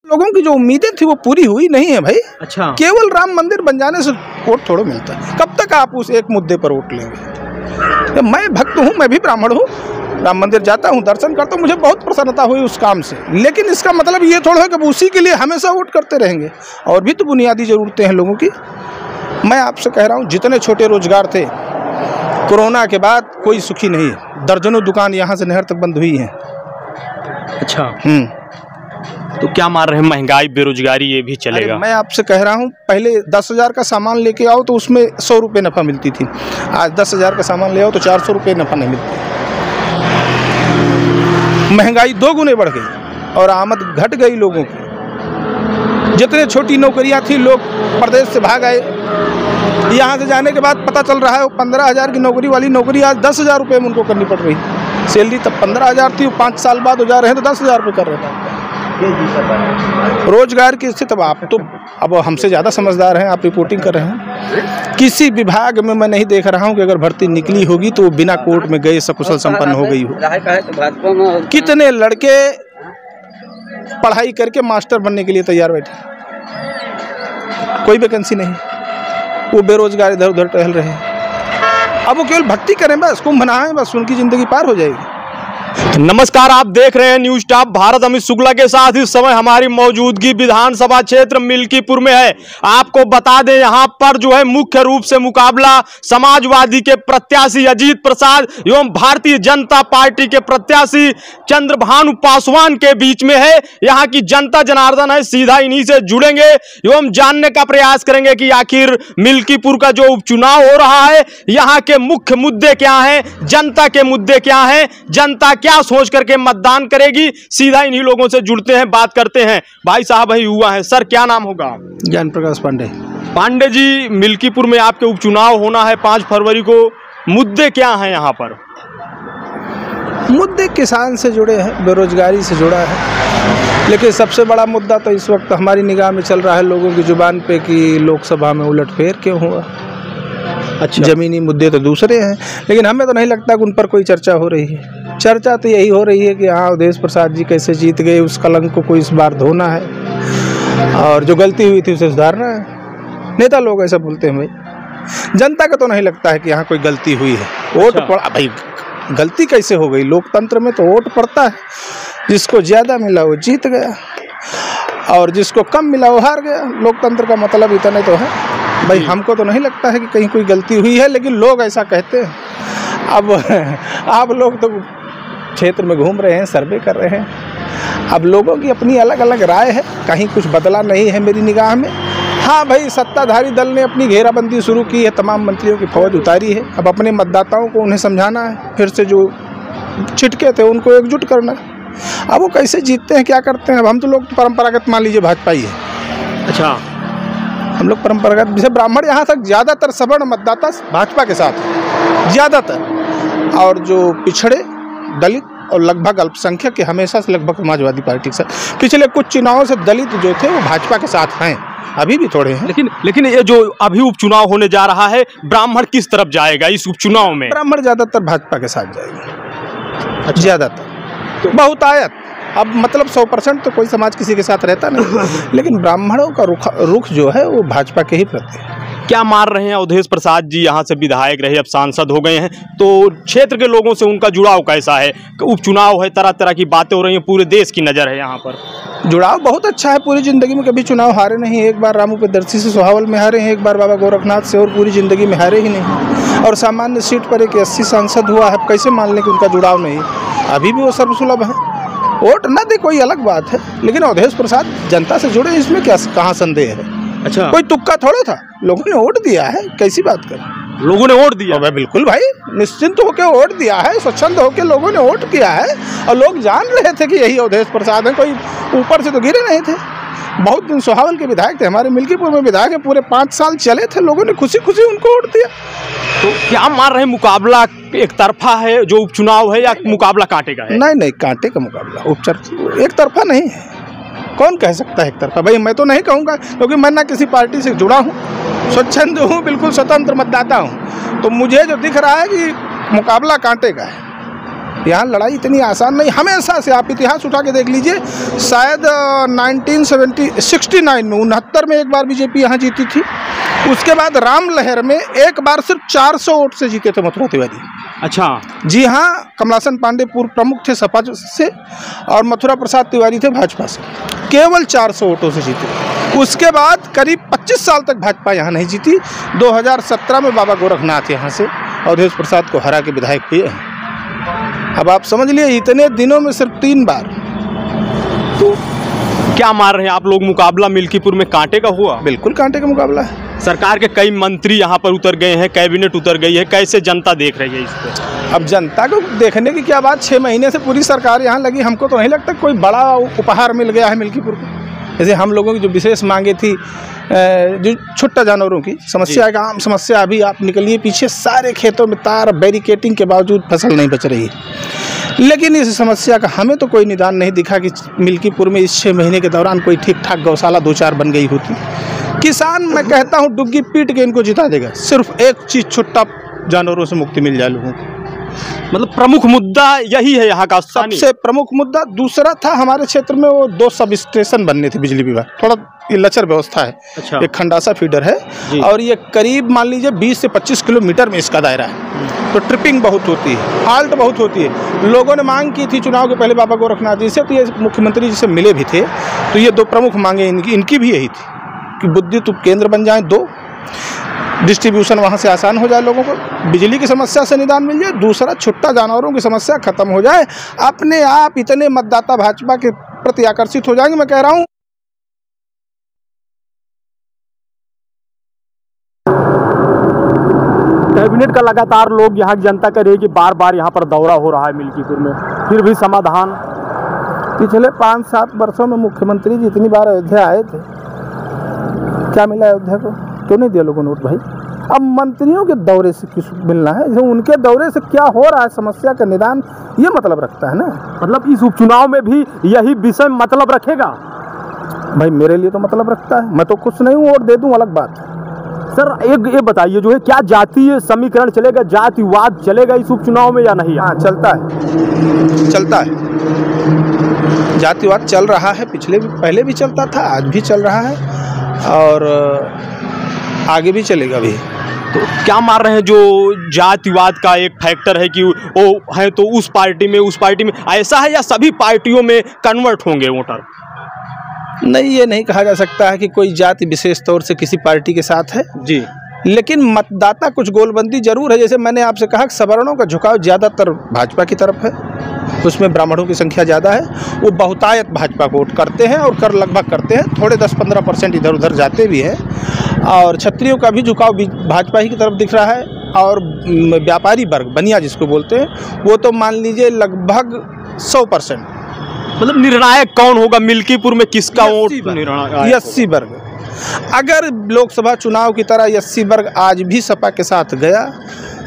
लोगों की जो उम्मीदें थी वो पूरी हुई नहीं है भाई। अच्छा, केवल राम मंदिर बन जाने से वोट थोड़ा मिलता है। कब तक आप उस एक मुद्दे पर वोट लेंगे? मैं भक्त हूँ, मैं भी ब्राह्मण हूँ, राम मंदिर जाता हूँ, दर्शन करता हूँ, मुझे बहुत प्रसन्नता हुई उस काम से। लेकिन इसका मतलब ये थोड़ा है कि उसी के लिए हमेशा वोट करते रहेंगे। और भी तो बुनियादी ज़रूरतें हैं लोगों की। मैं आपसे कह रहा हूँ, जितने छोटे रोजगार थे कोरोना के बाद कोई सुखी नहीं है। दर्जनों दुकान यहाँ से नहर तक बंद हुई हैं। अच्छा, तो क्या मार रहे हैं, महंगाई, बेरोजगारी ये भी चलेगा? मैं आपसे कह रहा हूँ, पहले 10,000 का सामान लेके आओ तो उसमें 100 रुपये नफ़ा मिलती थी। आज 10,000 का सामान ले आओ तो 400 रुपये नफ़ा नहीं मिलती। महंगाई 2 गुने बढ़ गई और आमद घट गई लोगों की। जितने छोटी नौकरियां थी लोग प्रदेश से भाग आए। यहाँ से जाने के बाद पता चल रहा है वो 15,000 की नौकरी वाली नौकरी आज 10,000 रुपये में उनको करनी पड़ रही। सैलरी तब 15,000 थी, 5 साल बाद वो जा रहे हैं तो 10,000 रुपये कर रहे हैं। रोजगार की स्थिति अब हमसे ज़्यादा समझदार हैं, आप रिपोर्टिंग कर रहे हैं। किसी विभाग में मैं नहीं देख रहा हूं कि अगर भर्ती निकली होगी तो वो बिना कोर्ट में गए सकुशल संपन्न हो गई हो। कितने लड़के पढ़ाई करके मास्टर बनने के लिए तैयार बैठे, कोई वैकेंसी नहीं, वो बेरोजगार इधर उधर टहल रहे हैं। अब वो केवल भक्ति करें, बस कुंभ नहाएं, बस उनकी जिंदगी पार हो जाएगी। नमस्कार, आप देख रहे हैं न्यूज टॉप भारत। अमित शुक्ला के साथ इस समय हमारी मौजूदगी विधानसभा क्षेत्र मिल्कीपुर में है। आपको बता दें, यहां पर जो है मुख्य रूप से मुकाबला समाजवादी के प्रत्याशी अजीत प्रसाद एवं भारतीय जनता पार्टी के प्रत्याशी चंद्रभानु पासवान के बीच में है। यहां की जनता जनार्दन है, सीधा इन्हीं से जुड़ेंगे एवं जानने का प्रयास करेंगे कि आखिर मिल्कीपुर का जो उपचुनाव हो रहा है, यहाँ के मुख्य मुद्दे क्या हैं, जनता के मुद्दे क्या हैं, जनता क्या सोच करके मतदान करेगी। सीधा इन्हीं लोगों से जुड़ते हैं, बात करते हैं। भाई साहब वही हुआ है। सर, क्या नाम होगा? ज्ञान प्रकाश पांडे। पांडे जी, मिल्कीपुर में आपके उपचुनाव होना है 5 फरवरी को। मुद्दे क्या हैं यहाँ पर? मुद्दे किसान से जुड़े हैं, बेरोजगारी से जुड़ा है। लेकिन सबसे बड़ा मुद्दा तो इस वक्त हमारी निगाह में चल रहा है लोगों की जुबान पे कि लोकसभा में उलटफेर क्यों हुआ। अच्छा, जमीनी मुद्दे तो दूसरे हैं, लेकिन हमें तो नहीं लगता कि उन पर कोई चर्चा हो रही है। चर्चा तो यही हो रही है कि हाँ, अवधेश प्रसाद जी कैसे जीत गए, उस कलंक को इस बार धोना है और जो गलती हुई थी उसे सुधारना है। नेता लोग ऐसा बोलते हैं भाई। जनता का तो नहीं लगता है कि यहाँ कोई गलती हुई है। वोट पड़ा भाई, गलती कैसे हो गई? लोकतंत्र में तो वोट पड़ता है, जिसको ज़्यादा मिला वो जीत गया और जिसको कम मिला वो हार गया। लोकतंत्र का मतलब इतना तो है भाई। हमको तो नहीं लगता है कि कहीं कोई गलती हुई है, लेकिन लोग ऐसा कहते हैं। अब आप लोग तो क्षेत्र में घूम रहे हैं, सर्वे कर रहे हैं, अब लोगों की अपनी अलग अलग राय है। कहीं कुछ बदला नहीं है मेरी निगाह में। हाँ भाई, सत्ताधारी दल ने अपनी घेराबंदी शुरू की है, तमाम मंत्रियों की फौज उतारी है। अब अपने मतदाताओं को उन्हें समझाना है, फिर से जो छिटके थे उनको एकजुट करना है। अब वो कैसे जीतते हैं, क्या करते हैं? अब हम तो लोग परंपरागत मान लीजिए भाजपा ही है। अच्छा, हम लोग परंपरागत, जैसे ब्राह्मण यहाँ तक ज़्यादातर सवर्ण मतदाता भाजपा के साथ है ज़्यादातर, और जो पिछड़े, दलित और लगभग अल्पसंख्यक के हमेशा से लगभग समाजवादी पार्टी के साथ। पिछले कुछ चुनावों से दलित जो थे वो भाजपा के साथ हैं, अभी भी थोड़े हैं। लेकिन ये जो अभी उपचुनाव होने जा रहा है, ब्राह्मण किस तरफ जाएगा इस उपचुनाव में? ब्राह्मण ज़्यादातर भाजपा के साथ जाएंगे। अच्छा, ज़्यादातर, बहुतायत। अब मतलब 100% तो कोई समाज किसी के साथ रहता नहीं, लेकिन ब्राह्मणों का रुख जो है वो भाजपा के ही प्रति है। क्या मार रहे हैं अवधेश प्रसाद जी? यहाँ से विधायक रहे, अब सांसद हो गए हैं, तो क्षेत्र के लोगों से उनका जुड़ाव कैसा है? उपचुनाव है, तरह तरह की बातें हो रही हैं, पूरे देश की नज़र है यहाँ पर। जुड़ाव बहुत अच्छा है। पूरी ज़िंदगी में कभी चुनाव हारे नहीं। एक बार रामू पेदरसी से सोहावल में हारे हैं, एक बार बाबा गोरखनाथ से, और पूरी ज़िंदगी में हारे ही नहीं। और सामान्य सीट पर एक 80 सांसद हुआ है। कैसे मान लें कि उनका जुड़ाव नहीं? अभी भी वो सर्वसुलभ है। वोट न दे कोई अलग बात है, लेकिन अवधेश प्रसाद जनता से जुड़े, इसमें क्या कहाँ संदेह है? अच्छा, कोई तुक्का थोड़ा था, लोगों ने वोट दिया है। कैसी बात कर, लोगों ने वोट दिया? बिल्कुल भाई, निश्चिंत होकर वोट दिया है, स्वच्छंद होकर लोगों ने वोट किया है। और लोग जान रहे थे कि यही अवधेश प्रसाद है, कोई ऊपर से तो गिरे नहीं थे। बहुत दिन सोहावल के विधायक थे, हमारे मिल्कीपुर में विधायक है, पूरे 5 साल चले थे, लोगों ने खुशी खुशी उनको वोट दिया। तो क्या मार रहे, मुकाबला एक तरफा है जो उपचुनाव है, या मुकाबला कांटे का है? नहीं, कांटे का मुकाबला, एक तरफा नहीं है। कौन कह सकता है एक तरफा? भाई मैं तो नहीं कहूँगा, क्योंकि मैं ना किसी पार्टी से जुड़ा हूँ, स्वच्छंद हूँ, बिल्कुल स्वतंत्र मतदाता हूँ। तो मुझे जो दिख रहा है कि मुकाबला कांटे का है, यहाँ लड़ाई इतनी आसान नहीं। हमेशा से आप इतिहास उठा के देख लीजिए, शायद 1969 में 69 में एक बार बीजेपी यहाँ जीती थी। उसके बाद राम लहर में एक बार सिर्फ 400 वोट से जीते थे मथुरा तिवारी। अच्छा जी हाँ, कमलासन पांडे पूर्व प्रमुख थे सपा से और मथुरा प्रसाद तिवारी थे भाजपा से, केवल 400 वोटों से जीते। उसके बाद करीब 25 साल तक भाजपा यहाँ नहीं जीती। 2017 में बाबा गोरखनाथ यहाँ से अवधेश प्रसाद को हरा के विधायक हुए हैं। अब आप समझ लिए इतने दिनों में सिर्फ 3 बार। तो क्या मार रहे हैं आप लोग, मुकाबला मिल्कीपुर में कांटे का हुआ? बिल्कुल कांटे का मुकाबला है। सरकार के कई मंत्री यहाँ पर उतर गए हैं, कैबिनेट उतर गई है, कैसे जनता देख रही है इसको? अब जनता को देखने की क्या बात, 6 महीने से पूरी सरकार यहाँ लगी। हमको तो नहीं लगता कोई बड़ा उपहार मिल गया है मिल्कीपुर को। जैसे हम लोगों की जो विशेष मांगे थी, जो छुट्टा जानवरों की समस्या का आम समस्या, अभी आप निकलिए पीछे सारे खेतों में तार बैरिकेटिंग के बावजूद फसल नहीं बच रही है। लेकिन इस समस्या का हमें तो कोई निदान नहीं दिखा कि मिल्कीपुर में इस 6 महीने के दौरान कोई ठीक ठाक गौशाला 2-4 बन गई होती। किसान मैं कहता हूँ डुग्गी पीट के इनको जिता देगा, सिर्फ एक चीज़, छुट्टा जानवरों से मुक्ति मिल जाए लोगों को। मतलब प्रमुख मुद्दा यही है यहाँ का, सबसे प्रमुख मुद्दा। दूसरा था हमारे क्षेत्र में वो 2 सब स्टेशन बनने थे बिजली विभाग, थोड़ा ये लचर व्यवस्था है। अच्छा। एक खंडासा फीडर है और ये करीब मान लीजिए 20 से 25 किलोमीटर में इसका दायरा है, तो ट्रिपिंग बहुत होती है, फॉल्ट बहुत होती है। लोगों ने मांग की थी चुनाव के पहले बाबा गोरखनाथ जी से, तो ये मुख्यमंत्री जी से मिले भी थे, तो ये 2 प्रमुख मांगे इनकी भी यही थी कि बुद्धि केंद्र बन जाए, 2 डिस्ट्रीब्यूशन वहाँ से आसान हो जाए, लोगों को बिजली की समस्या से निदान मिल जाए, दूसरा छुट्टा जानवरों की समस्या खत्म हो जाए। अपने आप इतने मतदाता भाजपा के प्रति आकर्षित हो जाएंगे, मैं कह रहा हूँ। कैबिनेट का लगातार लोग यहाँ जनता कह रही है कि बार बार यहाँ पर दौरा हो रहा है मिल्कीपुर में, फिर भी समाधान। पिछले 5-7 वर्षों में मुख्यमंत्री जी इतनी बार अयोध्या आए थे, क्या मिला अयोध्या को? क्यों नहीं दिया लोगों ने वोट भाई? अब मंत्रियों के दौरे से किस मिलना है, जो उनके दौरे से क्या हो रहा है, समस्या का निदान, ये मतलब रखता है ना। मतलब इस उपचुनाव में भी यही विषय मतलब रखेगा? भाई मेरे लिए तो मतलब रखता है, मैं तो खुश नहीं हूँ, वोट दे दूँ अलग बात। सर एक ये बताइए, जो है क्या जातीय समीकरण चलेगा, जातिवाद चलेगा इस उपचुनाव में या नहीं? हाँ चलता है, जातिवाद चल रहा है, पहले भी चलता था, आज भी चल रहा है और आगे भी चलेगा भी। तो क्या मार रहे हैं, जो जातिवाद का एक फैक्टर है कि वो है तो उस पार्टी में ऐसा है, या सभी पार्टियों में कन्वर्ट होंगे वोटर? नहीं, ये नहीं कहा जा सकता है कि कोई जाति विशेष तौर से किसी पार्टी के साथ है जी, लेकिन मतदाता कुछ गोलबंदी जरूर है। जैसे मैंने आपसे कहा कि सवर्णों का झुकाव ज़्यादातर भाजपा की तरफ है, उसमें ब्राह्मणों की संख्या ज़्यादा है, वो बहुतायत भाजपा को वोट करते हैं और कर लगभग करते हैं, थोड़े 10-15% इधर उधर जाते भी हैं। और क्षत्रियों का भी झुकाव भाजपा ही की तरफ दिख रहा है। और व्यापारी वर्ग, बनिया जिसको बोलते हैं, वो तो मान लीजिए लगभग 100%। मतलब निर्णायक कौन होगा मिल्कीपुर में, किसका वोट निर्णायक? 80 वर्ग। अगर लोकसभा चुनाव की तरह 80 वर्ग आज भी सपा के साथ गया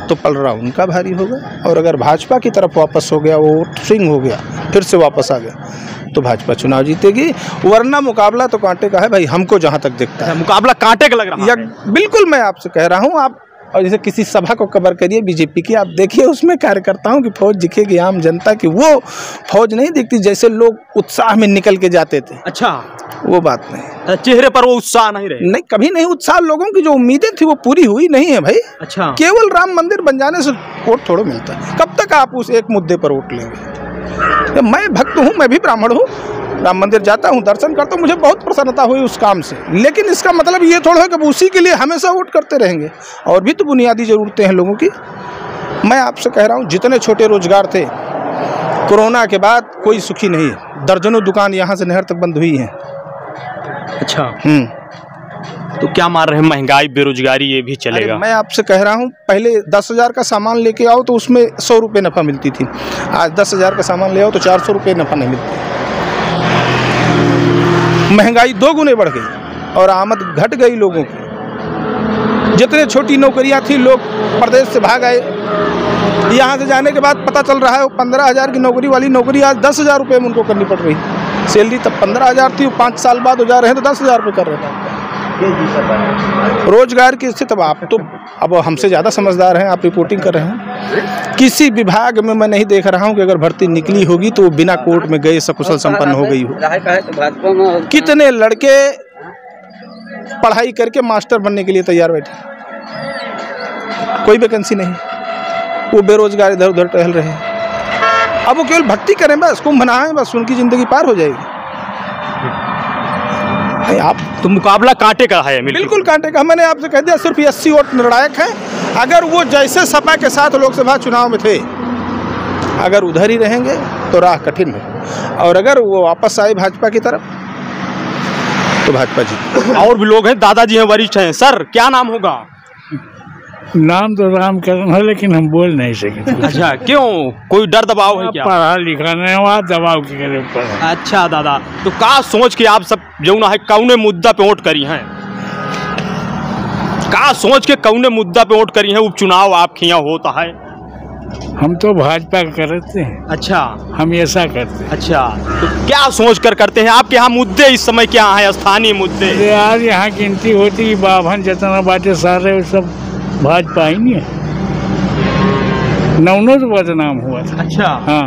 तो पलड़ा उनका भारी होगा, और अगर भाजपा की तरफ वापस हो गया, वो स्विंग हो गया, फिर से वापस आ गया, तो भाजपा चुनाव जीतेगी। वरना मुकाबला तो कांटे का है भाई, हमको जहां तक दिखता है। मुकाबला कांटे का लग रहा है? बिल्कुल, मैं आपसे कह रहा हूं। आप और जैसे किसी सभा को कवर करिए बीजेपी की, आप देखिए उसमें कार्यकर्ताओं की फौज दिखेगी, आम जनता की वो फौज नहीं दिखती जैसे लोग उत्साह में निकल के जाते थे। अच्छा, वो बात नहीं, चेहरे पर वो उत्साह नहीं रहे? नहीं, कभी नहीं। उत्साह लोगों की जो उम्मीदें थी वो पूरी हुई नहीं है भाई। अच्छा, केवल राम मंदिर बन जाने से वोट थोड़ा मिलता है। कब तक आप उस एक मुद्दे पर वोट लेंगे? मैं भक्त हूँ, मैं भी ब्राह्मण हूँ, राम मंदिर जाता हूँ, दर्शन करता हूँ, मुझे बहुत प्रसन्नता हुई उस काम से। लेकिन इसका मतलब ये थोड़ा है कि उसी के लिए हमेशा वोट करते रहेंगे। और भी तो बुनियादी ज़रूरतें हैं लोगों की। मैं आपसे कह रहा हूँ, जितने छोटे रोजगार थे कोरोना के बाद कोई सुखी नहीं है। दर्जनों दुकान यहाँ से नहर तक बंद हुई हैं। अच्छा, तो क्या मार रहे हैं, महंगाई, बेरोजगारी, ये भी चलेगा? मैं आपसे कह रहा हूँ, पहले 10,000 का सामान लेके आओ तो उसमें 100 रुपये नफ़ा मिलती थी। आज 10,000 का सामान ले आओ तो 400 रुपये नफ़ा नहीं मिलती। महंगाई 2 गुने बढ़ गई और आमद घट गई लोगों की। जितने छोटी नौकरियां थी, लोग प्रदेश से भाग आए। यहाँ से जाने के बाद पता चल रहा है वो 15,000 की नौकरी वाली नौकरी आज 10,000 रुपये में उनको करनी पड़ रही। सैलरी तब 15,000 थी, 5 साल बाद वो जा रहे हैं तो 10,000 रुपये कर रहे हैं। रोजगार की स्थिति अब हमसे ज़्यादा समझदार हैं, आप रिपोर्टिंग कर रहे हैं। किसी विभाग में मैं नहीं देख रहा हूं कि अगर भर्ती निकली होगी तो वो बिना कोर्ट में गए सकुशल संपन्न हो गई हो। कितने लड़के पढ़ाई करके मास्टर बनने के लिए तैयार बैठे, कोई वैकेंसी नहीं, वो बेरोजगार इधर उधर टहल रहे हैं। अब वो केवल भर्ती करें, बस कुंभ नहाएं, बस उनकी ज़िंदगी पार हो जाएगी। आप तो मुकाबला कांटे का है, बिल्कुल कांटे का। मैंने आपसे कह दिया सिर्फ 80 वोट निर्णायक है। अगर वो जैसे सपा के साथ लोकसभा चुनाव में थे, अगर उधर ही रहेंगे तो राह कठिन है, और अगर वो वापस आए भाजपा की तरफ तो भाजपा जी। और भी लोग हैं, दादाजी हैं, वरिष्ठ हैं। सर क्या नाम होगा? नाम तो रामकरण है, लेकिन हम बोल नहीं सकते। अच्छा, क्यों? कोई डर दबाव है क्या? पढ़ा लिखा नहीं हुआ, दबाव के करे ऊपर। अच्छा दादा, तो का सोच के आप सब जो ना है कौने मुद्दा पे वोट करी हैं? का सोच के कौने मुद्दा पे वोट करी हैं? उपचुनाव आपके यहाँ होता है। हम तो भाजपा का करते हैं। अच्छा, हम ऐसा करते हैं। अच्छा, तो क्या सोच कर करते हैं? आपके यहाँ मुद्दे इस समय क्या हैं, स्थानीय मुद्दे? यार यहाँ गिनती होती है, बाभन जितना बाटे सारे सब भाजपा ही नहीं है। नौनो तो बदनाम हुआ था। अच्छा, हाँ।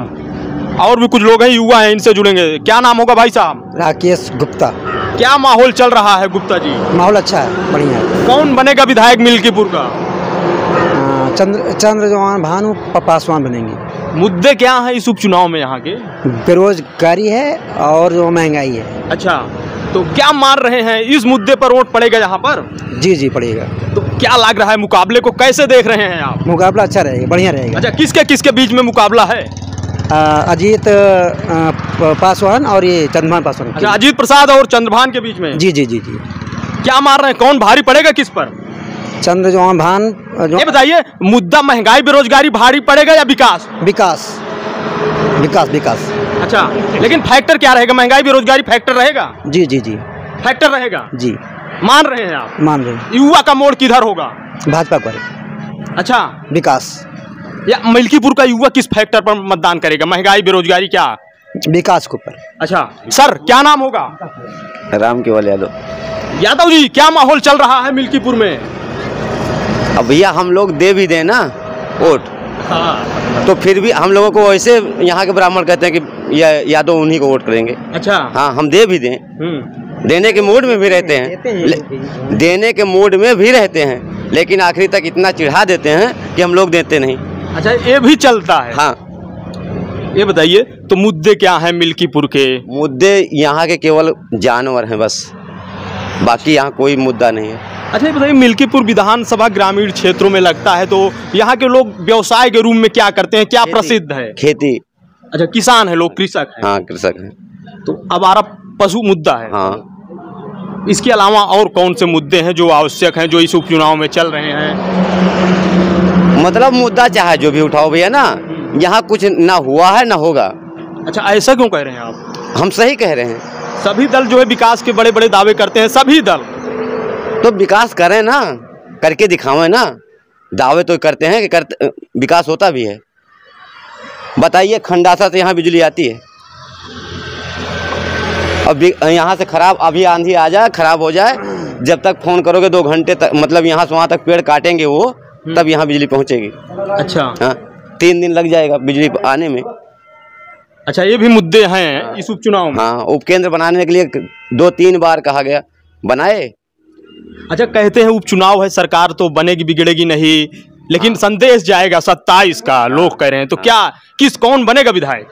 और भी कुछ लोग हैं, युवा हैं, इनसे जुड़ेंगे। क्या नाम होगा भाई साहब? राकेश गुप्ता। क्या माहौल चल रहा है गुप्ता जी? माहौल अच्छा है, बढ़िया है। कौन बनेगा विधायक मिल्कीपुर का? चंद्रजोहान भानु पासवान बनेंगे। मुद्दे क्या हैं इस उपचुनाव में यहाँ के? बेरोजगारी है और जो महंगाई है। अच्छा, तो क्या मान रहे हैं इस मुद्दे पर वोट पड़ेगा यहाँ पर? जी जी पड़ेगा। तो क्या लग रहा है, मुकाबले को कैसे देख रहे हैं आप? मुकाबला अच्छा रहेगा, बढ़िया रहेगा। अच्छा, किसके किसके बीच में मुकाबला है? अजीत पासवान और ये चंद्रभान पासवान। अच्छा, अजीत प्रसाद और चंद्रभान के बीच में। जी जी जी जी। क्या मान रहे हैं, कौन भारी पड़ेगा किस पर? चंद्रजोहान भान। ये बताइए, मुद्दा महंगाई बेरोजगारी भारी पड़ेगा या विकास? विकास विकास विकास। अच्छा, लेकिन फैक्टर क्या रहेगा? महंगाई बेरोजगारी फैक्टर रहेगा? जी जी जी फैक्टर रहेगा। जी मान रहे हैं आप? मान रहे हैं। युवा का मोड़ किधर होगा? भाजपा पर। अच्छा, विकास। या मिल्कीपुर का युवा किस फैक्टर पर मतदान करेगा? महंगाई बेरोजगारी क्या? विकास के ऊपर। अच्छा सर, क्या नाम होगा? राम केवल यादव। यादव जी, क्या माहौल चल रहा है मिल्कीपुर में? अब भैया हम लोग दे भी दें ना वोट, हाँ, तो फिर भी हम लोगों को वैसे यहाँ के ब्राह्मण कहते हैं कि यादव उन्हीं को वोट करेंगे। अच्छा, हाँ, हम दे भी दें, देने के मूड में भी रहते हैं, देने के मूड में भी रहते हैं, लेकिन आखिरी तक इतना चिढ़ा देते हैं कि हम लोग देते नहीं। अच्छा, ये भी चलता है। हाँ, ये बताइए, तो मुद्दे क्या हैं मिल्कीपुर के? मुद्दे यहाँ के केवल जानवर हैं बस, बाकी यहाँ कोई मुद्दा नहीं है। अच्छा, ये बताइए, मिल्कीपुर विधानसभा ग्रामीण क्षेत्रों में लगता है, तो यहाँ के लोग व्यवसाय के रूप में क्या करते हैं, क्या प्रसिद्ध है? खेती। अच्छा, किसान है लोग, कृषक है। हाँ, कृषक है। तो आवारा पशु मुद्दा है। हाँ, इसके अलावा और कौन से मुद्दे हैं जो आवश्यक हैं, जो इस उपचुनाव में चल रहे हैं? मतलब मुद्दा चाहे जो भी उठाओ भैया ना, यहाँ कुछ ना हुआ है ना होगा। अच्छा, ऐसा क्यों कह रहे हैं आप? हम सही कह रहे हैं। सभी दल जो है विकास के बड़े बड़े दावे करते हैं, सभी दल। तो विकास करें ना, करके दिखावें ना। दावे तो करते हैं कि करते, विकास होता भी है। बताइए, खंडासा से यहाँ बिजली आती है, अब यहाँ से खराब, अभी आंधी आ जाए खराब हो जाए, जब तक फोन करोगे 2 घंटे तक, मतलब यहाँ से वहाँ तक पेड़ काटेंगे वो, तब यहाँ बिजली पहुँचेगी। अच्छा, हाँ, 3 दिन लग जाएगा बिजली आने में। अच्छा, ये भी मुद्दे हैं इस उपचुनाव में। हाँ, उपकेंद्र बनाने के लिए 2-3 बार कहा गया, बनाए। अच्छा, कहते हैं उपचुनाव है, सरकार तो बनेगी बिगड़ेगी नहीं, लेकिन संदेश जाएगा 27 का, लोग कह रहे हैं। तो क्या कौन बनेगा विधायक?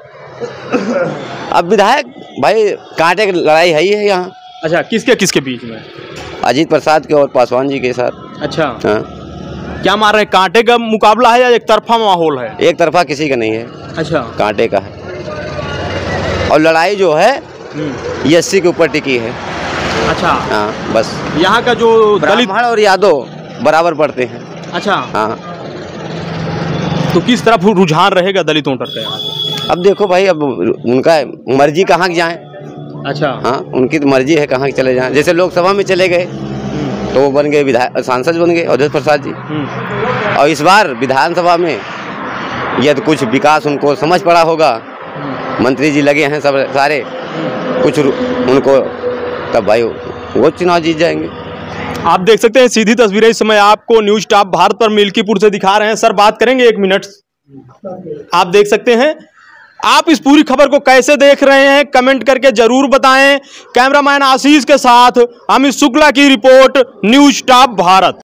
अब विधायक भाई कांटे की लड़ाई है ही है यहाँ। अच्छा, किसके किसके बीच में? अजीत प्रसाद के और पासवान जी के साथ। अच्छा, हाँ, क्या मान रहे हैं, कांटे का मुकाबला है या एक तरफा माहौल है? एक तरफा किसी का नहीं है। अच्छा, कांटे का है, और लड़ाई जो है ये 80 के ऊपर टिकी है। अच्छा, हाँ, बस यहाँ का जो दलित ब्राह्मण और यादव बराबर पड़ते हैं। अच्छा, हाँ, तो किस तरफ रुझान रहेगा दलित वोटर का? अब देखो भाई, अब उनका मर्जी कहाँ की जाए। अच्छा, हाँ, उनकी तो मर्जी है कहाँ की चले जाएं। जैसे लोकसभा में चले गए तो वो बन गए विधायक, सांसद बन गए अवधेश प्रसाद जी। और इस बार विधानसभा में यदि तो कुछ विकास उनको समझ पड़ा होगा, मंत्री जी लगे हैं सब सारे कुछ उनको, तब भाई वो चुनाव जीत जाएंगे। आप देख सकते हैं सीधी तस्वीरें इस समय आपको न्यूज टॉप भारत पर मिल्कीपुर से दिखा रहे हैं। सर बात करेंगे 1 मिनट। आप देख सकते हैं, आप इस पूरी खबर को कैसे देख रहे हैं कमेंट करके जरूर बताएं। कैमरामैन आशीष के साथ अमित शुक्ला की रिपोर्ट, न्यूज टॉप भारत।